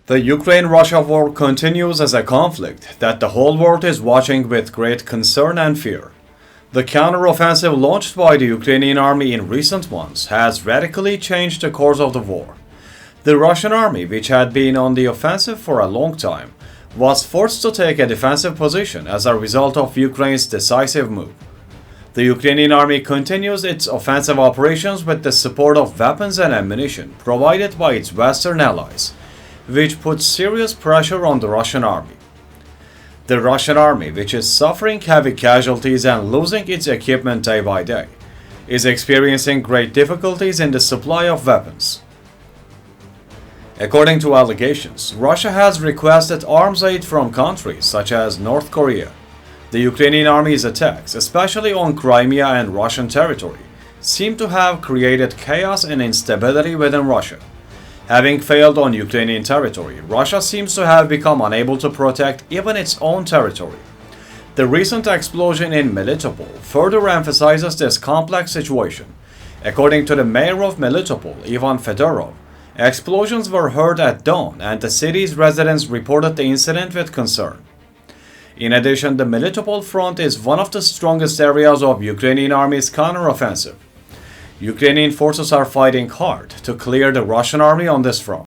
The Ukraine-Russia war continues as a conflict that the whole world is watching with great concern and fear. The counteroffensive launched by the Ukrainian army in recent months has radically changed the course of the war. The Russian army, which had been on the offensive for a long time, was forced to take a defensive position as a result of Ukraine's decisive move. The Ukrainian army continues its offensive operations with the support of weapons and ammunition provided by its Western allies, which puts serious pressure on the Russian army. The Russian army, which is suffering heavy casualties and losing its equipment day by day, is experiencing great difficulties in the supply of weapons. According to allegations, Russia has requested arms aid from countries such as North Korea. The Ukrainian army's attacks, especially on Crimea and Russian territory, seem to have created chaos and instability within Russia. Having failed on Ukrainian territory, Russia seems to have become unable to protect even its own territory. The recent explosion in Melitopol further emphasizes this complex situation. According to the mayor of Melitopol, Fedorov, explosions were heard at dawn and the city's residents reported the incident with concern. In addition, the Melitopol Front is one of the strongest areas of Ukrainian army's counteroffensive. Ukrainian forces are fighting hard to clear the Russian army on this front.